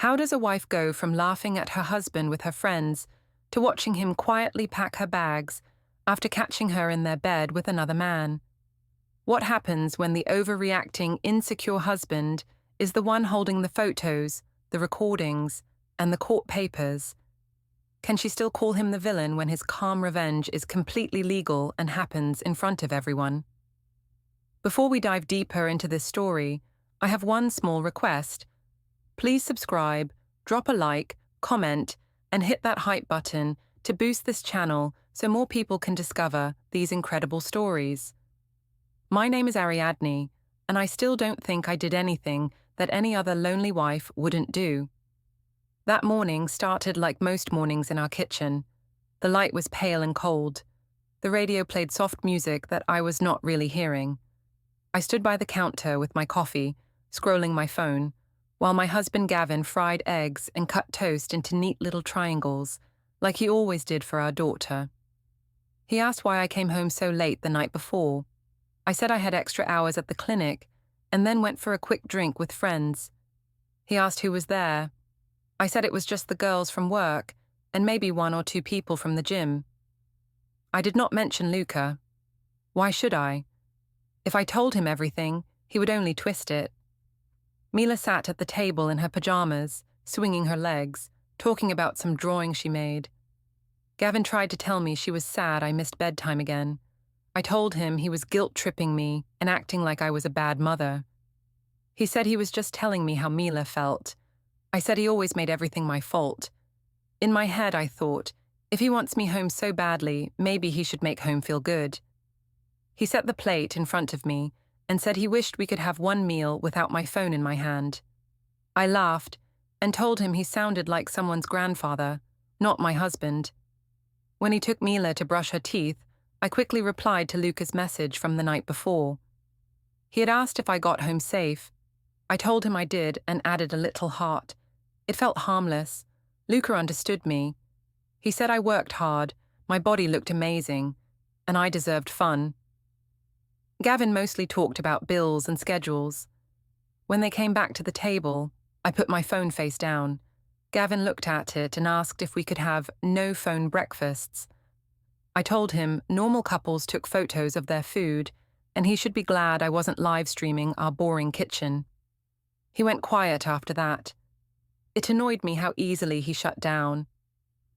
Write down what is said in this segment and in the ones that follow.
How does a wife go from laughing at her husband with her friends to watching him quietly pack her bags after catching her in their bed with another man? What happens when the overreacting, insecure husband is the one holding the photos, the recordings, and the court papers? Can she still call him the villain when his calm revenge is completely legal and happens in front of everyone? Before we dive deeper into this story, I have one small request. Please subscribe, drop a like, comment, and hit that hype button to boost this channel so more people can discover these incredible stories. My name is Ariadne, and I still don't think I did anything that any other lonely wife wouldn't do. That morning started like most mornings in our kitchen. The light was pale and cold. The radio played soft music that I was not really hearing. I stood by the counter with my coffee, scrolling my phone, while my husband Gavin fried eggs and cut toast into neat little triangles, like he always did for our daughter. He asked why I came home so late the night before. I said I had extra hours at the clinic, and then went for a quick drink with friends. He asked who was there. I said it was just the girls from work, and maybe 1 or 2 people from the gym. I did not mention Luca. Why should I? If I told him everything, he would only twist it. Mila sat at the table in her pajamas, swinging her legs, talking about some drawing she made. Gavin tried to tell me she was sad I missed bedtime again. I told him he was guilt-tripping me and acting like I was a bad mother. He said he was just telling me how Mila felt. I said he always made everything my fault. In my head, I thought, if he wants me home so badly, maybe he should make home feel good. He set the plate in front of me and said he wished we could have one meal without my phone in my hand. I laughed and told him he sounded like someone's grandfather, not my husband. When he took Mila to brush her teeth, I quickly replied to Luca's message from the night before. He had asked if I got home safe. I told him I did and added a little heart. It felt harmless. Luca understood me. He said I worked hard, my body looked amazing, and I deserved fun. Gavin mostly talked about bills and schedules. When they came back to the table, I put my phone face down. Gavin looked at it and asked if we could have no-phone breakfasts. I told him normal couples took photos of their food, and he should be glad I wasn't live-streaming our boring kitchen. He went quiet after that. It annoyed me how easily he shut down.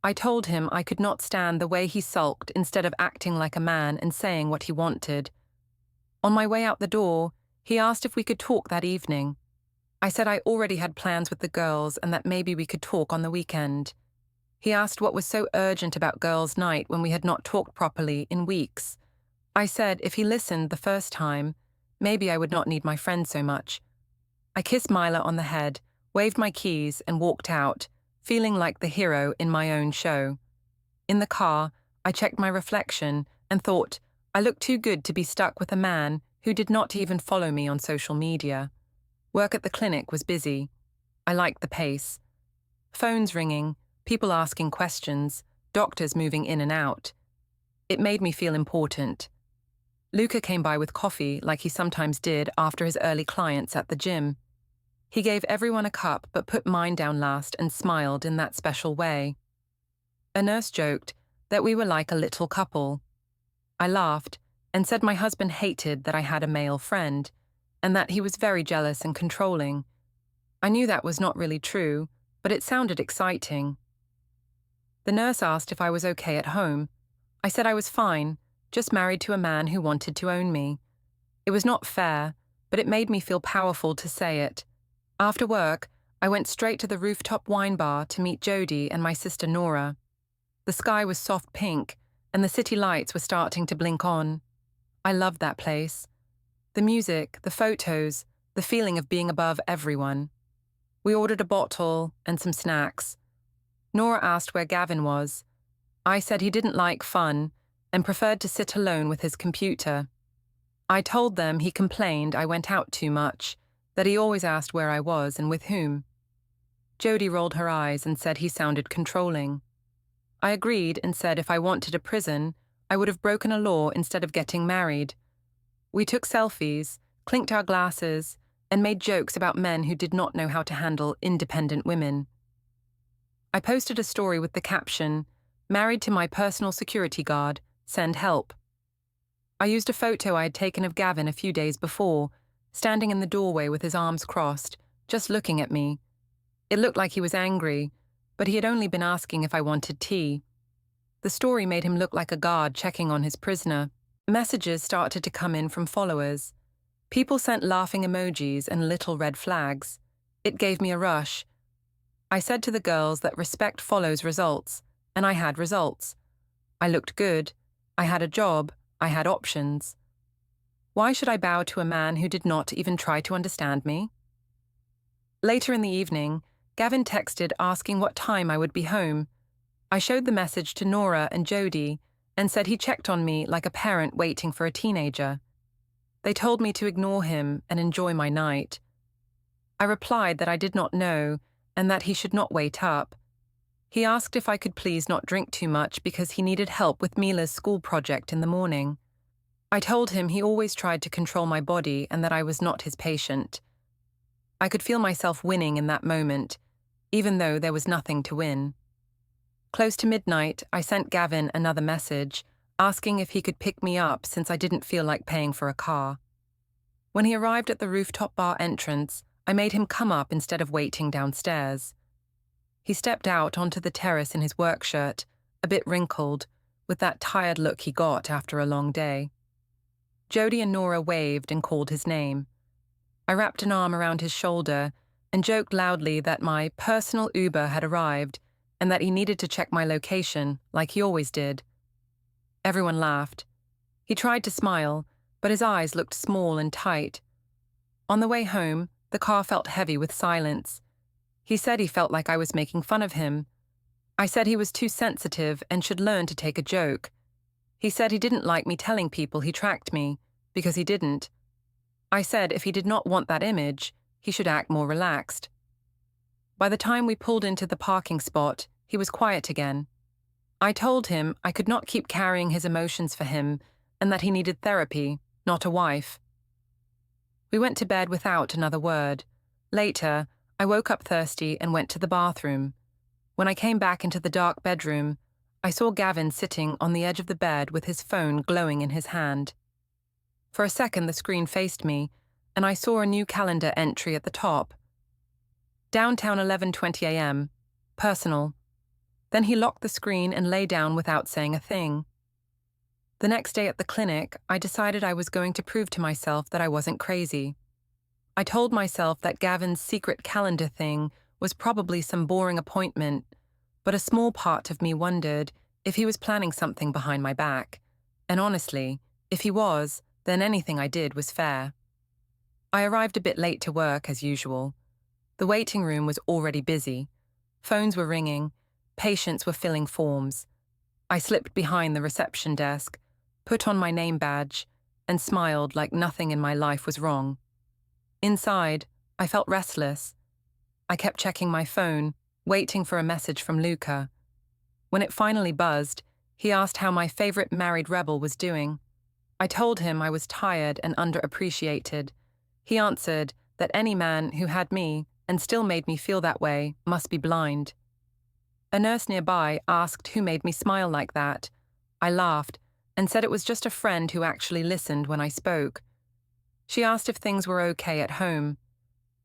I told him I could not stand the way he sulked instead of acting like a man and saying what he wanted. On my way out the door, he asked if we could talk that evening. I said I already had plans with the girls and that maybe we could talk on the weekend. He asked what was so urgent about girls' night when we had not talked properly in weeks. I said if he listened the first time, maybe I would not need my friend so much. I kissed Mila on the head, waved my keys and walked out, feeling like the hero in my own show. In the car, I checked my reflection and thought I looked too good to be stuck with a man who did not even follow me on social media. Work at the clinic was busy. I liked the pace. Phones ringing, people asking questions, doctors moving in and out. It made me feel important. Luca came by with coffee like he sometimes did after his early clients at the gym. He gave everyone a cup but put mine down last and smiled in that special way. A nurse joked that we were like a little couple. I laughed and said my husband hated that I had a male friend and that he was very jealous and controlling. I knew that was not really true, but it sounded exciting. The nurse asked if I was okay at home. I said I was fine, just married to a man who wanted to own me. It was not fair, but it made me feel powerful to say it. After work, I went straight to the rooftop wine bar to meet Jody and my sister Nora. The sky was soft pink, and the city lights were starting to blink on. I loved that place. The music, the photos, the feeling of being above everyone. We ordered a bottle and some snacks. Nora asked where Gavin was. I said he didn't like fun and preferred to sit alone with his computer. I told them he complained I went out too much, that he always asked where I was and with whom. Jody rolled her eyes and said he sounded controlling. I agreed and said if I wanted a prison, I would have broken a law instead of getting married. We took selfies, clinked our glasses, and made jokes about men who did not know how to handle independent women. I posted a story with the caption, "Married to my personal security guard, send help." I used a photo I had taken of Gavin a few days before, standing in the doorway with his arms crossed, just looking at me. It looked like he was angry, but he had only been asking if I wanted tea. The story made him look like a guard checking on his prisoner. Messages started to come in from followers. People sent laughing emojis and little red flags. It gave me a rush. I said to the girls that respect follows results, and I had results. I looked good. I had a job. I had options. Why should I bow to a man who did not even try to understand me? Later in the evening, Gavin texted asking what time I would be home. I showed the message to Nora and Jody and said he checked on me like a parent waiting for a teenager. They told me to ignore him and enjoy my night. I replied that I did not know and that he should not wait up. He asked if I could please not drink too much because he needed help with Mila's school project in the morning. I told him he always tried to control my body and that I was not his patient. I could feel myself winning in that moment, even though there was nothing to win. Close to midnight, I sent Gavin another message, asking if he could pick me up since I didn't feel like paying for a car. When he arrived at the rooftop bar entrance, I made him come up instead of waiting downstairs. He stepped out onto the terrace in his work shirt, a bit wrinkled, with that tired look he got after a long day. Jody and Nora waved and called his name. I wrapped an arm around his shoulder and joked loudly that my personal Uber had arrived and that he needed to check my location, like he always did. Everyone laughed. He tried to smile, but his eyes looked small and tight. On the way home, the car felt heavy with silence. He said he felt like I was making fun of him. I said he was too sensitive and should learn to take a joke. He said he didn't like me telling people he tracked me, because he didn't. I said if he did not want that image, he should act more relaxed. By the time we pulled into the parking spot, he was quiet again. I told him I could not keep carrying his emotions for him and that he needed therapy, not a wife. We went to bed without another word. Later, I woke up thirsty and went to the bathroom. When I came back into the dark bedroom, I saw Gavin sitting on the edge of the bed with his phone glowing in his hand. For a second, the screen faced me, and I saw a new calendar entry at the top. Downtown 11:20 a.m. Personal. Then he locked the screen and lay down without saying a thing. The next day at the clinic, I decided I was going to prove to myself that I wasn't crazy. I told myself that Gavin's secret calendar thing was probably some boring appointment, but a small part of me wondered if he was planning something behind my back. And honestly, if he was, then anything I did was fair. I arrived a bit late to work, as usual. The waiting room was already busy. Phones were ringing. Patients were filling forms. I slipped behind the reception desk, put on my name badge, and smiled like nothing in my life was wrong. Inside, I felt restless. I kept checking my phone, waiting for a message from Luca. When it finally buzzed, he asked how my favorite married rebel was doing. I told him I was tired and underappreciated. He answered that any man who had me and still made me feel that way must be blind. A nurse nearby asked who made me smile like that. I laughed and said it was just a friend who actually listened when I spoke. She asked if things were okay at home.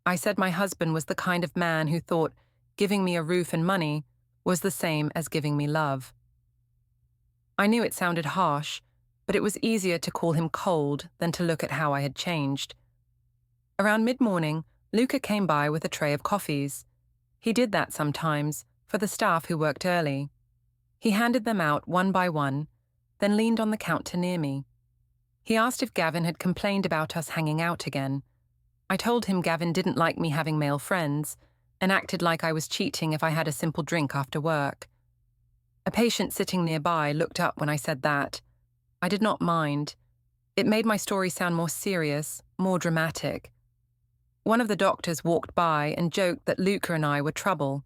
I said my husband was the kind of man who thought giving me a roof and money was the same as giving me love. I knew it sounded harsh, but it was easier to call him cold than to look at how I had changed. Around mid-morning, Luca came by with a tray of coffees. He did that sometimes, for the staff who worked early. He handed them out one by one, then leaned on the counter near me. He asked if Gavin had complained about us hanging out again. I told him Gavin didn't like me having male friends, and acted like I was cheating if I had a simple drink after work. A patient sitting nearby looked up when I said that. I did not mind. It made my story sound more serious, more dramatic. One of the doctors walked by and joked that Luca and I were trouble.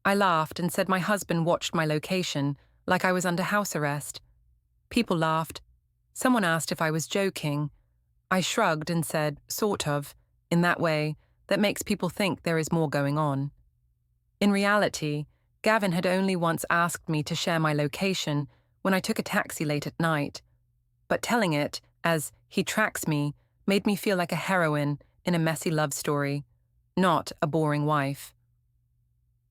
I laughed and said my husband watched my location, like I was under house arrest. People laughed. Someone asked if I was joking. I shrugged and said, sort of, in that way that makes people think there is more going on. In reality, Gavin had only once asked me to share my location when I took a taxi late at night, but telling it, as he tracks me, made me feel like a heroine in a messy love story, not a boring wife.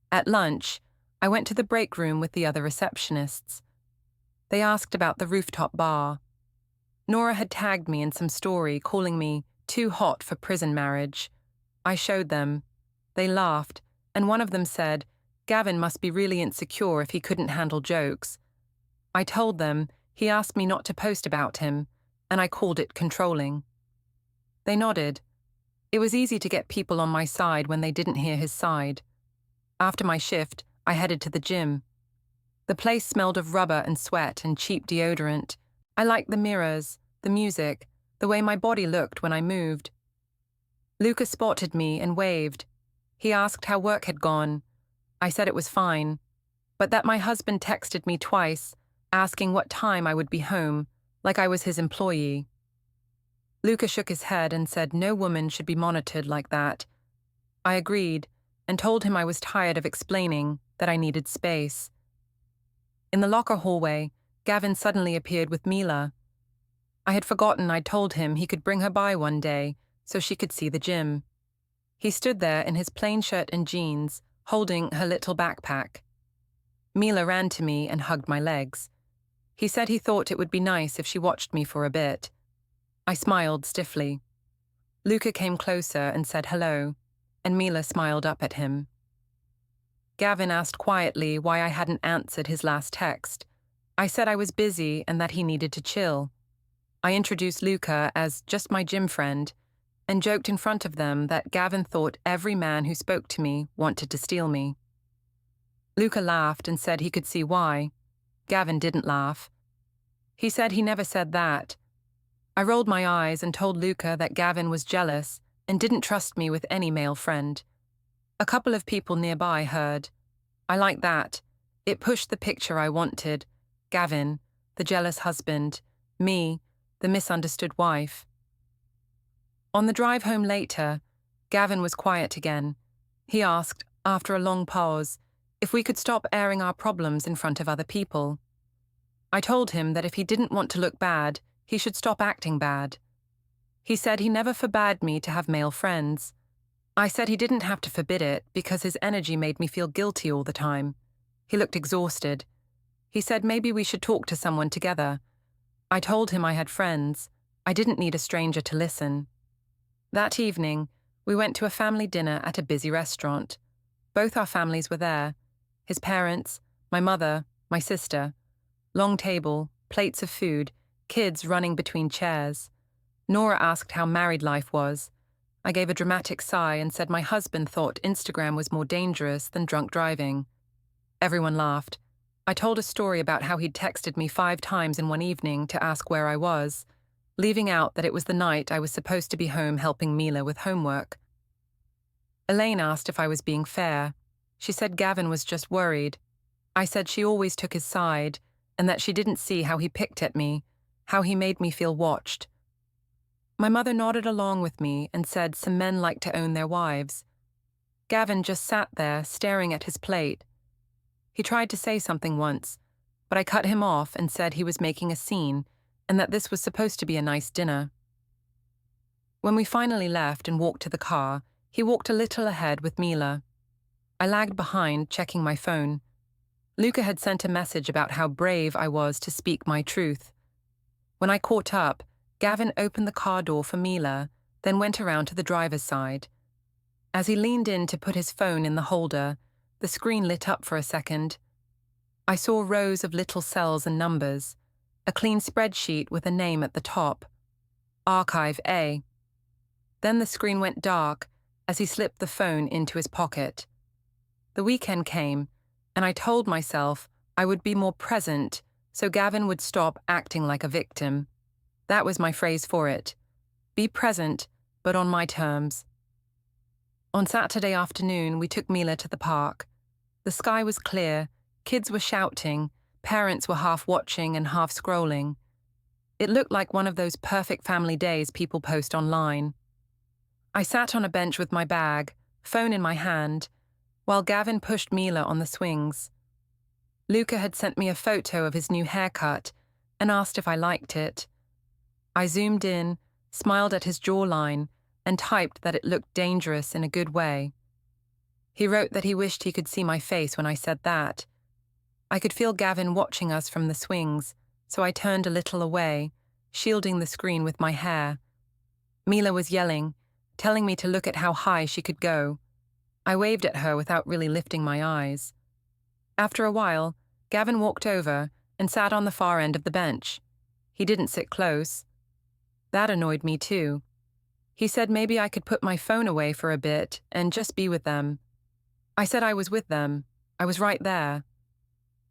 At lunch, I went to the break room with the other receptionists. They asked about the rooftop bar. Nora had tagged me in some story calling me too hot for prison marriage. I showed them. They laughed, and one of them said, Gavin must be really insecure if he couldn't handle jokes. I told them he asked me not to post about him, and I called it controlling. They nodded. It was easy to get people on my side when they didn't hear his side. After my shift, I headed to the gym. The place smelled of rubber and sweat and cheap deodorant. I liked the mirrors, the music, the way my body looked when I moved. Luca spotted me and waved. He asked how work had gone. I said it was fine, but that my husband texted me twice, asking what time I would be home, like I was his employee. Luca shook his head and said no woman should be monitored like that. I agreed and told him I was tired of explaining that I needed space. In the locker hallway, Gavin suddenly appeared with Mila. I had forgotten I'd told him he could bring her by one day so she could see the gym. He stood there in his plain shirt and jeans, holding her little backpack. Mila ran to me and hugged my legs. He said he thought it would be nice if she watched me for a bit. I smiled stiffly. Luca came closer and said hello, and Mila smiled up at him. Gavin asked quietly why I hadn't answered his last text. I said I was busy and that he needed to chill. I introduced Luca as just my gym friend and joked in front of them that Gavin thought every man who spoke to me wanted to steal me. Luca laughed and said he could see why. Gavin didn't laugh. He said he never said that. I rolled my eyes and told Luca that Gavin was jealous and didn't trust me with any male friend. A couple of people nearby heard. I liked that. It pushed the picture I wanted. Gavin, the jealous husband. Me, the misunderstood wife. On the drive home later, Gavin was quiet again. He asked, after a long pause, if we could stop airing our problems in front of other people. I told him that if he didn't want to look bad, he should stop acting bad. He said he never forbade me to have male friends. I said he didn't have to forbid it because his energy made me feel guilty all the time. He looked exhausted. He said maybe we should talk to someone together. I told him I had friends. I didn't need a stranger to listen. That evening, we went to a family dinner at a busy restaurant. Both our families were there. His parents, my mother, my sister. Long table, plates of food, kids running between chairs. Nora asked how married life was. I gave a dramatic sigh and said my husband thought Instagram was more dangerous than drunk driving. Everyone laughed. I told a story about how he'd texted me 5 times in one evening to ask where I was, leaving out that it was the night I was supposed to be home helping Mila with homework. Elaine asked if I was being fair. She said Gavin was just worried. I said she always took his side, and that she didn't see how he picked at me, how he made me feel watched. My mother nodded along with me and said some men like to own their wives. Gavin just sat there, staring at his plate. He tried to say something once, but I cut him off and said he was making a scene and that this was supposed to be a nice dinner. When we finally left and walked to the car, he walked a little ahead with Mila. I lagged behind, checking my phone. Luca had sent a message about how brave I was to speak my truth. When I caught up, Gavin opened the car door for Mila, then went around to the driver's side. As he leaned in to put his phone in the holder, the screen lit up for a second. I saw rows of little cells and numbers, a clean spreadsheet with a name at the top. Archive A. Then the screen went dark as he slipped the phone into his pocket. The weekend came, and I told myself I would be more present so Gavin would stop acting like a victim. That was my phrase for it. Be present, but on my terms. On Saturday afternoon, we took Mila to the park. The sky was clear, kids were shouting, parents were half watching and half scrolling. It looked like one of those perfect family days people post online. I sat on a bench with my bag, phone in my hand, while Gavin pushed Mila on the swings. Luca had sent me a photo of his new haircut and asked if I liked it. I zoomed in, smiled at his jawline, and typed that it looked dangerous in a good way. He wrote that he wished he could see my face when I said that. I could feel Gavin watching us from the swings, so I turned a little away, shielding the screen with my hair. Mila was yelling, telling me to look at how high she could go. I waved at her without really lifting my eyes. After a while, Gavin walked over and sat on the far end of the bench. He didn't sit close. That annoyed me too. He said maybe I could put my phone away for a bit and just be with them. I said I was with them. I was right there.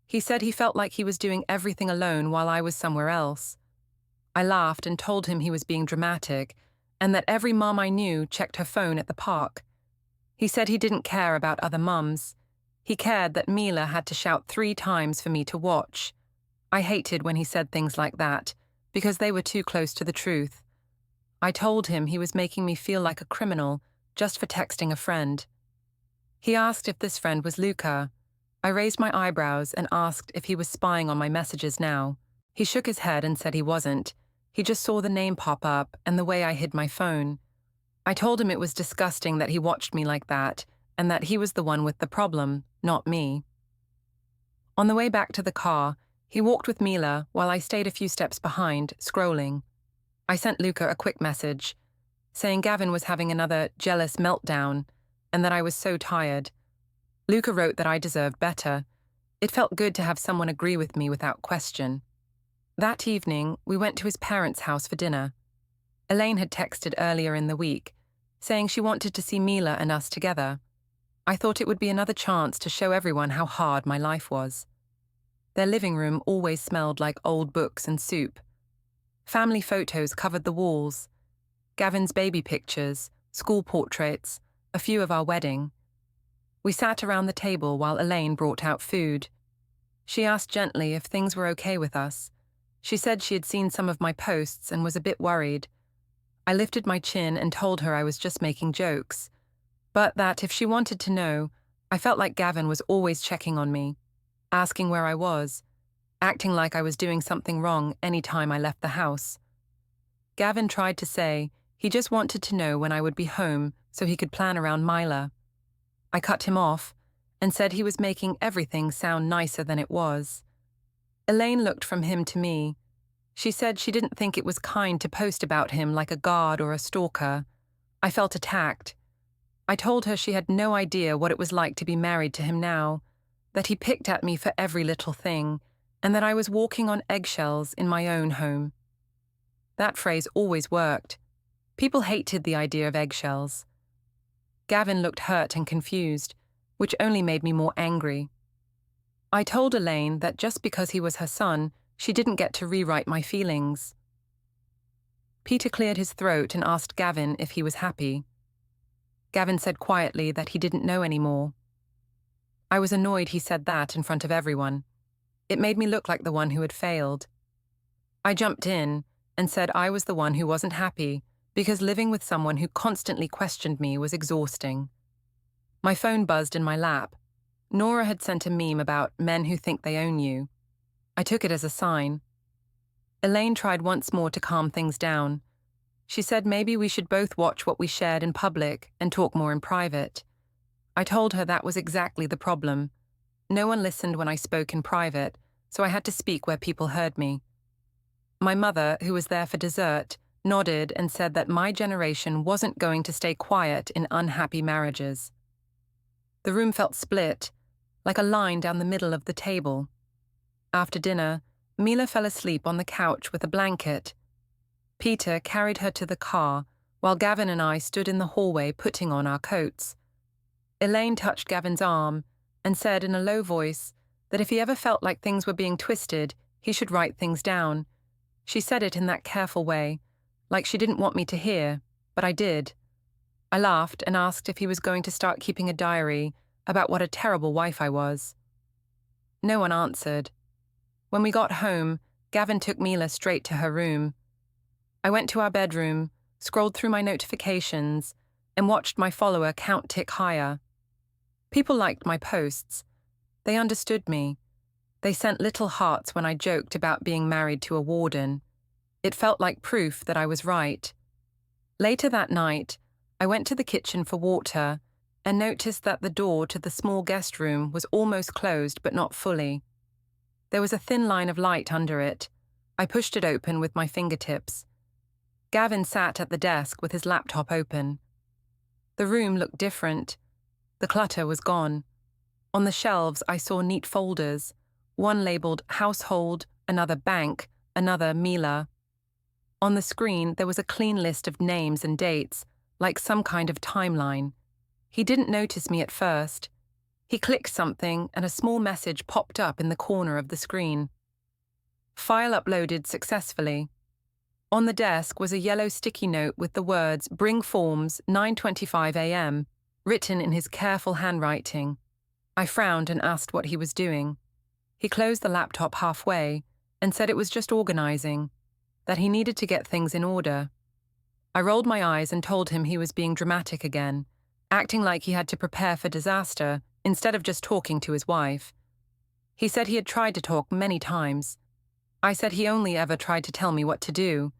He said he felt like he was doing everything alone while I was somewhere else. I laughed and told him he was being dramatic and that every mum I knew checked her phone at the park. He said he didn't care about other mums. He cared that Mila had to shout 3 times for me to watch. I hated when he said things like that, because they were too close to the truth. I told him he was making me feel like a criminal just for texting a friend. He asked if this friend was Luca. I raised my eyebrows and asked if he was spying on my messages now. He shook his head and said he wasn't. He just saw the name pop up and the way I hid my phone. I told him it was disgusting that he watched me like that and that he was the one with the problem, not me. On the way back to the car, he walked with Mila while I stayed a few steps behind, scrolling. I sent Luca a quick message, saying Gavin was having another jealous meltdown and that I was so tired. Luca wrote that I deserved better. It felt good to have someone agree with me without question. That evening, we went to his parents' house for dinner. Elaine had texted earlier in the week, saying she wanted to see Mila and us together. I thought it would be another chance to show everyone how hard my life was. Their living room always smelled like old books and soup. Family photos covered the walls. Gavin's baby pictures, school portraits, a few of our wedding. We sat around the table while Elaine brought out food. She asked gently if things were okay with us. She said she had seen some of my posts and was a bit worried. I lifted my chin and told her I was just making jokes, but that if she wanted to know, I felt like Gavin was always checking on me, asking where I was, acting like I was doing something wrong any time I left the house. Gavin tried to say he just wanted to know when I would be home so he could plan around Mila. I cut him off and said he was making everything sound nicer than it was. Elaine looked from him to me. She said she didn't think it was kind to post about him like a guard or a stalker. I felt attacked. I told her she had no idea what it was like to be married to him now, that he picked at me for every little thing, and that I was walking on eggshells in my own home. That phrase always worked. People hated the idea of eggshells. Gavin looked hurt and confused, which only made me more angry. I told Elaine that just because he was her son, she didn't get to rewrite my feelings. Peter cleared his throat and asked Gavin if he was happy. Gavin said quietly that he didn't know anymore. I was annoyed he said that in front of everyone. It made me look like the one who had failed. I jumped in and said I was the one who wasn't happy because living with someone who constantly questioned me was exhausting. My phone buzzed in my lap. Nora had sent a meme about men who think they own you. I took it as a sign. Elaine tried once more to calm things down. She said maybe we should both watch what we shared in public and talk more in private. I told her that was exactly the problem. No one listened when I spoke in private, so I had to speak where people heard me. My mother, who was there for dessert, nodded and said that my generation wasn't going to stay quiet in unhappy marriages. The room felt split, like a line down the middle of the table. After dinner, Mila fell asleep on the couch with a blanket. Peter carried her to the car, while Gavin and I stood in the hallway putting on our coats. Elaine touched Gavin's arm and said in a low voice that if he ever felt like things were being twisted, he should write things down. She said it in that careful way, like she didn't want me to hear, but I did. I laughed and asked if he was going to start keeping a diary about what a terrible wife I was. No one answered. When we got home, Gavin took Mila straight to her room. I went to our bedroom, scrolled through my notifications, and watched my follower count tick higher. People liked my posts. They understood me. They sent little hearts when I joked about being married to a warden. It felt like proof that I was right. Later that night, I went to the kitchen for water and noticed that the door to the small guest room was almost closed but not fully. There was a thin line of light under it. I pushed it open with my fingertips. Gavin sat at the desk with his laptop open. The room looked different. The clutter was gone. On the shelves, I saw neat folders, one labeled household, another bank, another Mila. On the screen, there was a clean list of names and dates, like some kind of timeline. He didn't notice me at first. He clicked something and a small message popped up in the corner of the screen. File uploaded successfully. On the desk was a yellow sticky note with the words "Bring forms, 9:25 a.m." written in his careful handwriting. I frowned and asked what he was doing. He closed the laptop halfway and said it was just organizing, that he needed to get things in order. I rolled my eyes and told him he was being dramatic again, acting like he had to prepare for disaster instead of just talking to his wife. He said he had tried to talk many times. I said he only ever tried to tell me what to do.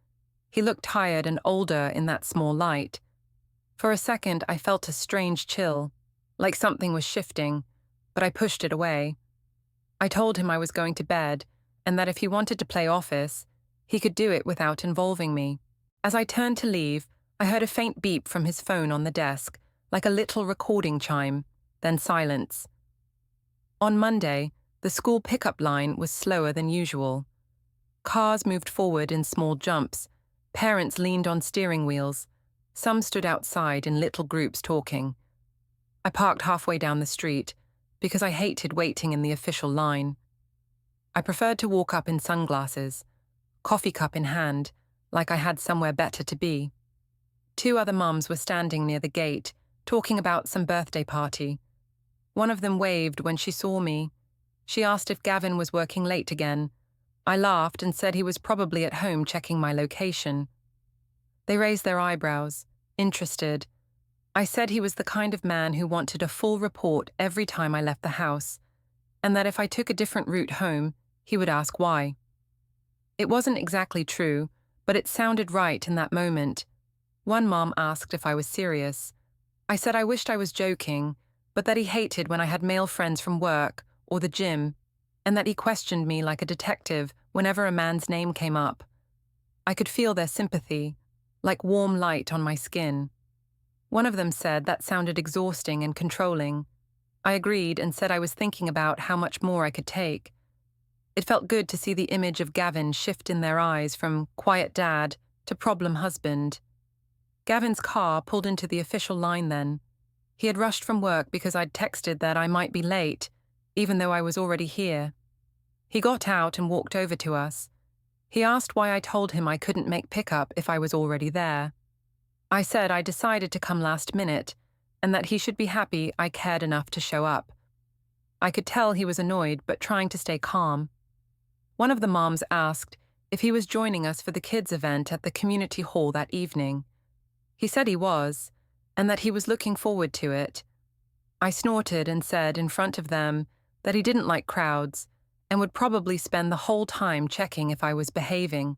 He looked tired and older in that small light. For a second, I felt a strange chill, like something was shifting, but I pushed it away. I told him I was going to bed and that if he wanted to play office, he could do it without involving me. As I turned to leave, I heard a faint beep from his phone on the desk, like a little recording chime, then silence. On Monday, the school pickup line was slower than usual. Cars moved forward in small jumps. Parents leaned on steering wheels. Some stood outside in little groups talking. I parked halfway down the street because I hated waiting in the official line. I preferred to walk up in sunglasses, coffee cup in hand, like I had somewhere better to be. 2 other mums were standing near the gate, talking about some birthday party. One of them waved when she saw me. She asked if Gavin was working late again. I laughed and said he was probably at home checking my location. They raised their eyebrows, interested. I said he was the kind of man who wanted a full report every time I left the house, and that if I took a different route home, he would ask why. It wasn't exactly true, but it sounded right in that moment. One mom asked if I was serious. I said I wished I was joking, but that he hated when I had male friends from work or the gym, and that he questioned me like a detective whenever a man's name came up. I could feel their sympathy, like warm light on my skin. One of them said that sounded exhausting and controlling. I agreed and said I was thinking about how much more I could take. It felt good to see the image of Gavin shift in their eyes from quiet dad to problem husband. Gavin's car pulled into the official line then. He had rushed from work because I'd texted that I might be late, even though I was already here. He got out and walked over to us. He asked why I told him I couldn't make pickup if I was already there. I said I decided to come last minute, and that he should be happy I cared enough to show up. I could tell he was annoyed, but trying to stay calm. One of the moms asked if he was joining us for the kids' event at the community hall that evening. He said he was, and that he was looking forward to it. I snorted and said in front of them that he didn't like crowds and would probably spend the whole time checking if I was behaving.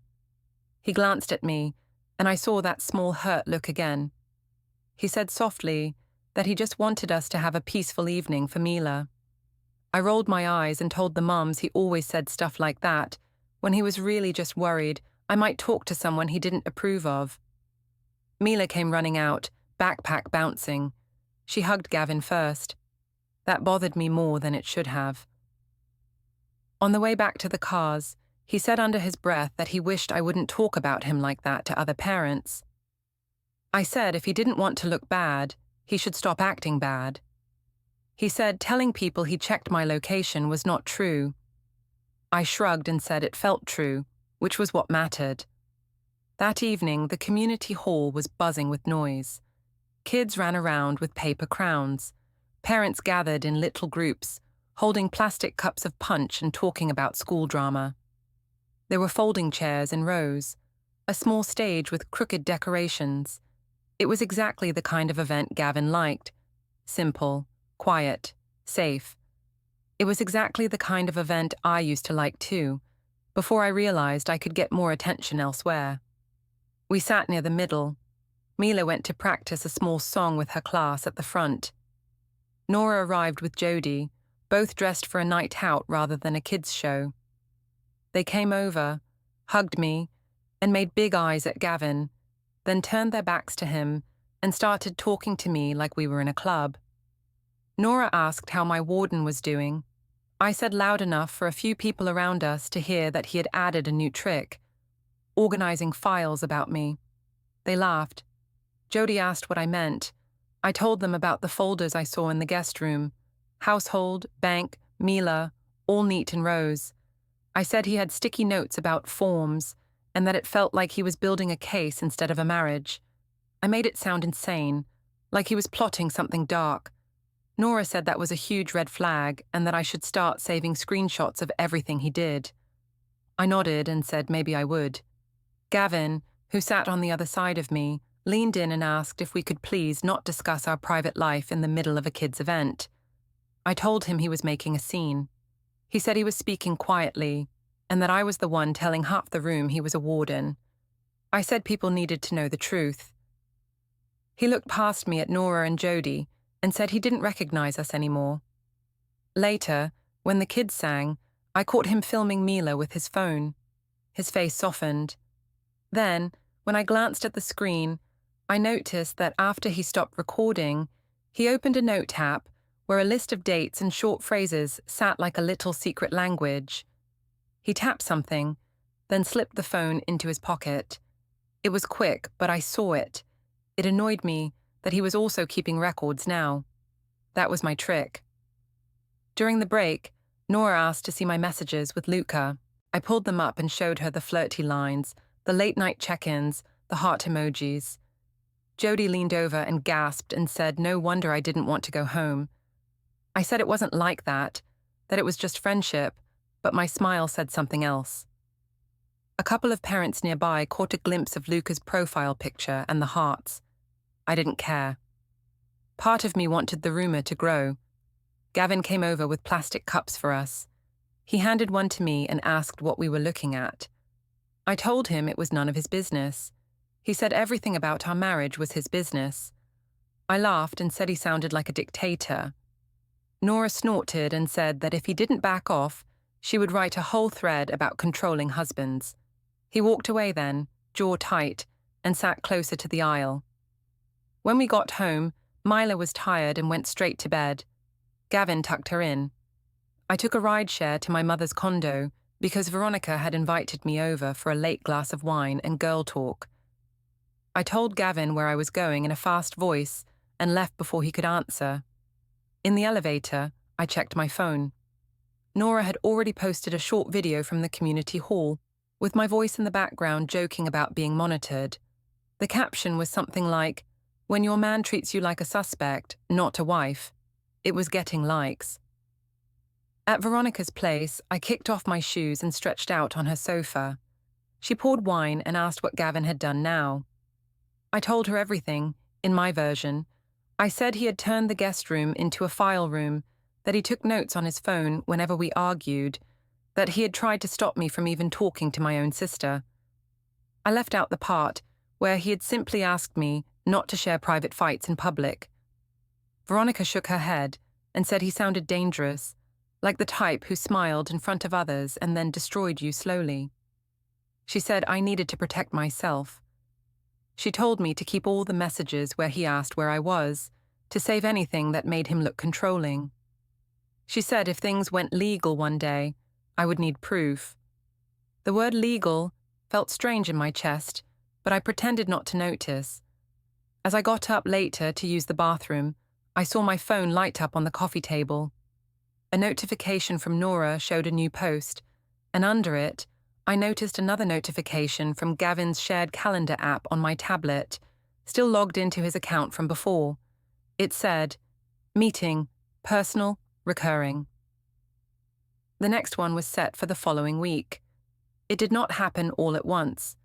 He glanced at me, and I saw that small hurt look again. He said softly that he just wanted us to have a peaceful evening for Mila. I rolled my eyes and told the mums he always said stuff like that when he was really just worried I might talk to someone he didn't approve of. Mila came running out, backpack bouncing. She hugged Gavin first. That bothered me more than it should have. On the way back to the cars, he said under his breath that he wished I wouldn't talk about him like that to other parents. I said if he didn't want to look bad, he should stop acting bad. He said telling people he checked my location was not true. I shrugged and said it felt true, which was what mattered. That evening, the community hall was buzzing with noise. Kids ran around with paper crowns. Parents gathered in little groups, holding plastic cups of punch and talking about school drama. There were folding chairs in rows, a small stage with crooked decorations. It was exactly the kind of event Gavin liked. Simple, quiet, safe. It was exactly the kind of event I used to like too, before I realized I could get more attention elsewhere. We sat near the middle. Mila went to practice a small song with her class at the front. Nora arrived with Jody, both dressed for a night out rather than a kids' show. They came over, hugged me, and made big eyes at Gavin, then turned their backs to him and started talking to me like we were in a club. Nora asked how my warden was doing. I said loud enough for a few people around us to hear that he had added a new trick, organizing files about me. They laughed. Jody asked what I meant. I told them about the folders I saw in the guest room. Household, bank, Mila, all neat in rows. I said he had sticky notes about forms, and that it felt like he was building a case instead of a marriage. I made it sound insane, like he was plotting something dark. Nora said that was a huge red flag and that I should start saving screenshots of everything he did. I nodded and said maybe I would. Gavin, who sat on the other side of me, leaned in and asked if we could please not discuss our private life in the middle of a kids' event. I told him he was making a scene. He said he was speaking quietly, and that I was the one telling half the room he was a warden. I said people needed to know the truth. He looked past me at Nora and Jody and said he didn't recognize us anymore. Later, when the kids sang, I caught him filming Mila with his phone. His face softened. Then, when I glanced at the screen, I noticed that after he stopped recording, he opened a note app where a list of dates and short phrases sat like a little secret language. He tapped something, then slipped the phone into his pocket. It was quick, but I saw it. It annoyed me that he was also keeping records now. That was my trick. During the break, Nora asked to see my messages with Luca. I pulled them up and showed her the flirty lines, the late-night check-ins, the heart emojis. Jody leaned over and gasped and said no wonder I didn't want to go home. I said it wasn't like that it was just friendship, but my smile said something else. A couple of parents nearby caught a glimpse of Luca's profile picture and the hearts. I didn't care. Part of me wanted the rumor to grow. Gavin came over with plastic cups for us. He handed one to me and asked what we were looking at. I told him it was none of his business. He said everything about our marriage was his business. I laughed and said he sounded like a dictator. Nora snorted and said that if he didn't back off, she would write a whole thread about controlling husbands. He walked away then, jaw tight, and sat closer to the aisle. When we got home, Mila was tired and went straight to bed. Gavin tucked her in. I took a rideshare to my mother's condo because Veronica had invited me over for a late glass of wine and girl talk. I told Gavin where I was going in a fast voice and left before he could answer. In the elevator, I checked my phone. Nora had already posted a short video from the community hall, with my voice in the background joking about being monitored. The caption was something like, "When your man treats you like a suspect, not a wife." It was getting likes. At Veronica's place, I kicked off my shoes and stretched out on her sofa. She poured wine and asked what Gavin had done now. I told her everything, in my version. I said he had turned the guest room into a file room, that he took notes on his phone whenever we argued, that he had tried to stop me from even talking to my own sister. I left out the part where he had simply asked me not to share private fights in public. Veronica shook her head and said he sounded dangerous, like the type who smiled in front of others and then destroyed you slowly. She said I needed to protect myself. She told me to keep all the messages where he asked where I was, to save anything that made him look controlling. She said if things went legal one day, I would need proof. The word legal felt strange in my chest, but I pretended not to notice. As I got up later to use the bathroom, I saw my phone light up on the coffee table. A notification from Nora showed a new post, and under it, I noticed another notification from Gavin's shared calendar app on my tablet, still logged into his account from before. It said, "Meeting, personal, recurring." The next one was set for the following week. It did not happen all at once.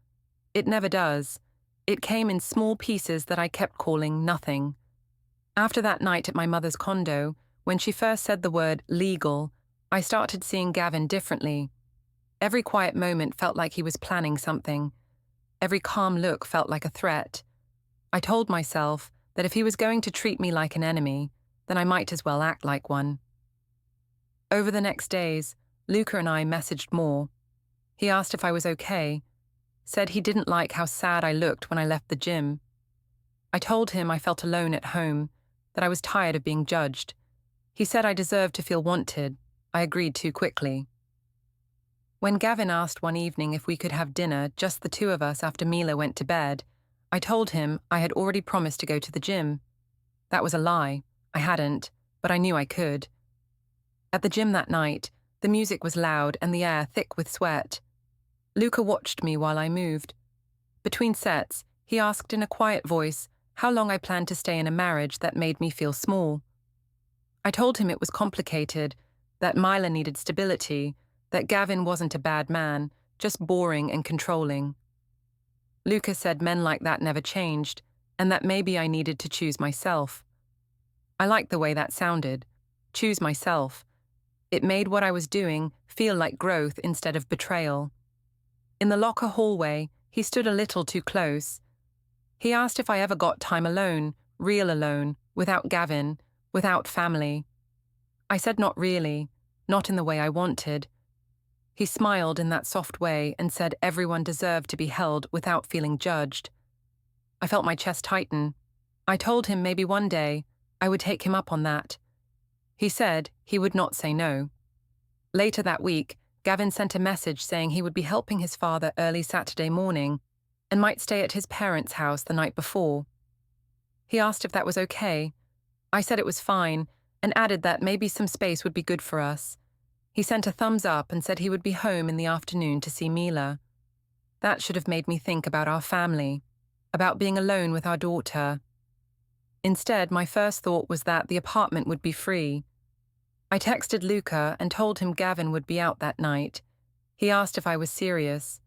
It never does. It came in small pieces that I kept calling nothing. After that night at my mother's condo, when she first said the word legal, I started seeing Gavin differently. Every quiet moment felt like he was planning something. Every calm look felt like a threat. I told myself that if he was going to treat me like an enemy, then I might as well act like one. Over the next days, Luca and I messaged more. He asked if I was okay, said he didn't like how sad I looked when I left the gym. I told him I felt alone at home, that I was tired of being judged. He said I deserved to feel wanted. I agreed too quickly. When Gavin asked one evening if we could have dinner, just the two of us after Mila went to bed, I told him I had already promised to go to the gym. That was a lie. I hadn't, but I knew I could. At the gym that night, the music was loud and the air thick with sweat. Luca watched me while I moved. Between sets, he asked in a quiet voice how long I planned to stay in a marriage that made me feel small. I told him it was complicated, that Mila needed stability, that Gavin wasn't a bad man, just boring and controlling. Luca said men like that never changed, and that maybe I needed to choose myself. I liked the way that sounded. Choose myself. It made what I was doing feel like growth instead of betrayal. In the locker hallway, he stood a little too close. He asked if I ever got time alone, real alone, without Gavin, without family. I said not really, not in the way I wanted. He smiled in that soft way and said everyone deserved to be held without feeling judged. I felt my chest tighten. I told him maybe one day I would take him up on that. He said he would not say no. Later that week, Gavin sent a message saying he would be helping his father early Saturday morning and might stay at his parents' house the night before. He asked if that was okay. I said it was fine and added that maybe some space would be good for us. He sent a thumbs up and said he would be home in the afternoon to see Mila. That should have made me think about our family, about being alone with our daughter. Instead, my first thought was that the apartment would be free. I texted Luca and told him Gavin would be out that night. He asked if I was serious.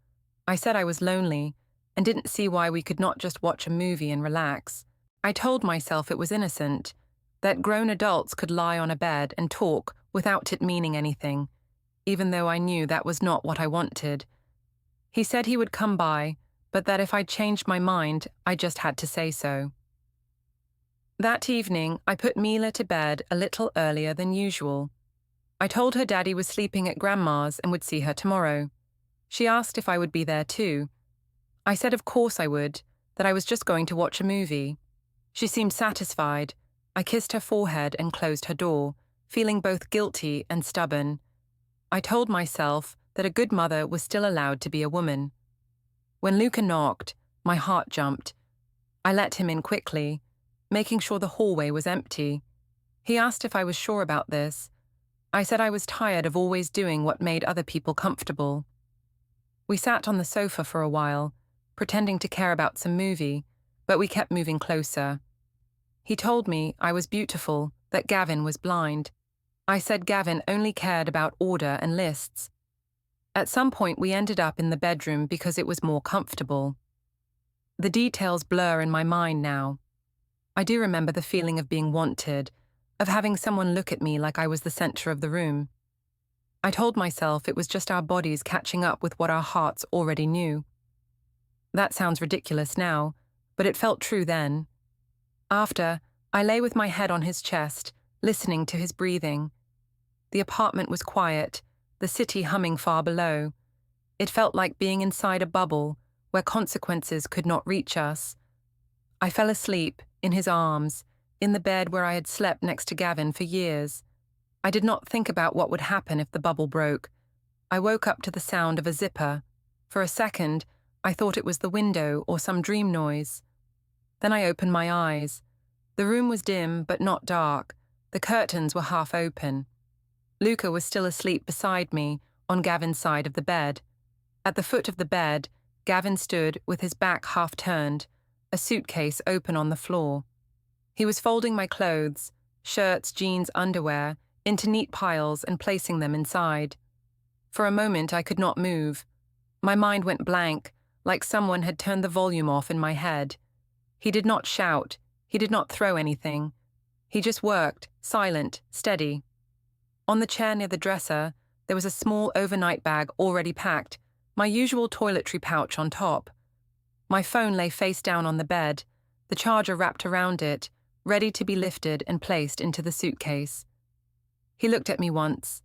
I said I was lonely and didn't see why we could not just watch a movie and relax. I told myself it was innocent, that grown adults could lie on a bed and talk without it meaning anything, even though I knew that was not what I wanted. He said he would come by, but that if I changed my mind, I just had to say so. That evening, I put Mila to bed a little earlier than usual. I told her Daddy was sleeping at Grandma's and would see her tomorrow. She asked if I would be there too. I said of course I would, that I was just going to watch a movie. She seemed satisfied. I kissed her forehead and closed her door, feeling both guilty and stubborn. I told myself that a good mother was still allowed to be a woman. When Luca knocked, my heart jumped. I let him in quickly, making sure the hallway was empty. He asked if I was sure about this. I said I was tired of always doing what made other people comfortable. We sat on the sofa for a while, pretending to care about some movie, but we kept moving closer. He told me I was beautiful, that Gavin was blind. I said Gavin only cared about order and lists. At some point we ended up in the bedroom because it was more comfortable. The details blur in my mind now. I do remember the feeling of being wanted, of having someone look at me like I was the center of the room. I told myself it was just our bodies catching up with what our hearts already knew. That sounds ridiculous now, but it felt true then. After, I lay with my head on his chest, listening to his breathing. The apartment was quiet, the city humming far below. It felt like being inside a bubble where consequences could not reach us. I fell asleep, in his arms, in the bed where I had slept next to Gavin for years. I did not think about what would happen if the bubble broke. I woke up to the sound of a zipper. For a second, I thought it was the window or some dream noise. Then I opened my eyes. The room was dim but not dark. The curtains were half open. Luca was still asleep beside me, on Gavin's side of the bed. At the foot of the bed, Gavin stood with his back half turned, a suitcase open on the floor. He was folding my clothes, shirts, jeans, underwear, into neat piles and placing them inside. For a moment I could not move. My mind went blank. like someone had turned the volume off in my head. He did not shout, he did not throw anything. He just worked, silent, steady. On the chair near the dresser, there was a small overnight bag already packed, my usual toiletry pouch on top. My phone lay face down on the bed, the charger wrapped around it, ready to be lifted and placed into the suitcase. He looked at me once.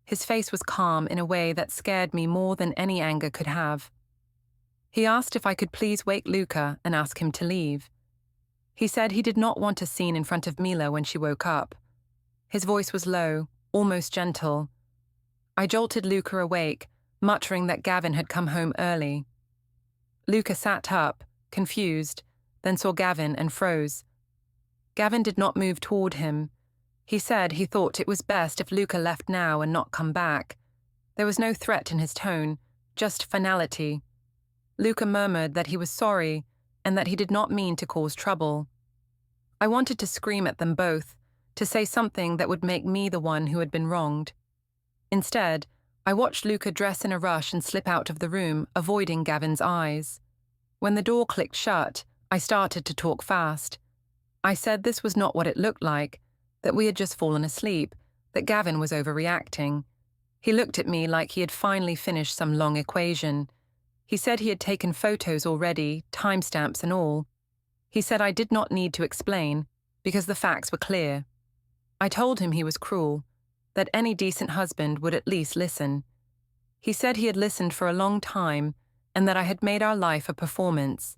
His face was calm in a way that scared me more than any anger could have. He asked if I could please wake Luca and ask him to leave. He said he did not want a scene in front of Mila when she woke up. His voice was low, almost gentle. I jolted Luca awake, muttering that Gavin had come home early. Luca sat up, confused, then saw Gavin and froze. Gavin did not move toward him. He said he thought it was best if Luca left now and not come back. There was no threat in his tone, just finality. Luca murmured that he was sorry and that he did not mean to cause trouble. I wanted to scream at them both, to say something that would make me the one who had been wronged. Instead, I watched Luca dress in a rush and slip out of the room, avoiding Gavin's eyes. When the door clicked shut, I started to talk fast. I said this was not what it looked like, that we had just fallen asleep, that Gavin was overreacting. He looked at me like he had finally finished some long equation. He said he had taken photos already, timestamps and all. He said I did not need to explain, because the facts were clear. I told him he was cruel, that any decent husband would at least listen. He said he had listened for a long time, and that I had made our life a performance.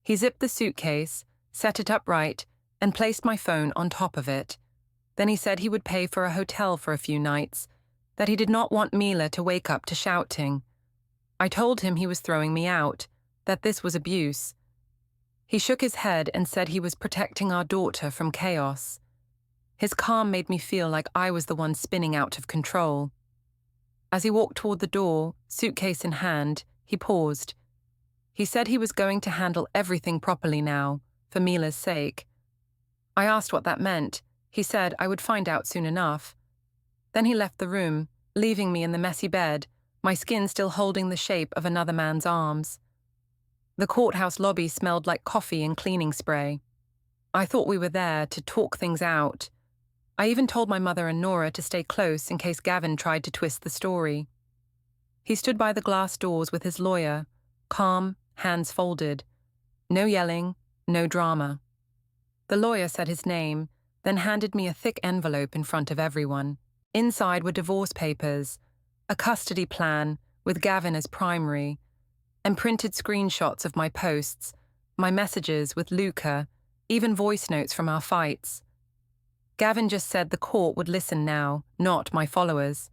He zipped the suitcase, set it upright, and placed my phone on top of it. Then he said he would pay for a hotel for a few nights, that he did not want Mila to wake up to shouting. I told him he was throwing me out, that this was abuse. He shook his head and said he was protecting our daughter from chaos. His calm made me feel like I was the one spinning out of control. As he walked toward the door, suitcase in hand, he paused. He said he was going to handle everything properly now, for Mila's sake. I asked what that meant. He said I would find out soon enough. Then he left the room, leaving me in the messy bed, my skin still holding the shape of another man's arms. The courthouse lobby smelled like coffee and cleaning spray. I thought we were there to talk things out. I even told my mother and Nora to stay close in case Gavin tried to twist the story. He stood by the glass doors with his lawyer, calm, hands folded. No yelling, no drama. The lawyer said his name, then handed me a thick envelope in front of everyone. Inside were divorce papers, a custody plan with Gavin as primary, and printed screenshots of my posts, my messages with Luca, even voice notes from our fights. Gavin just said the court would listen now, not my followers.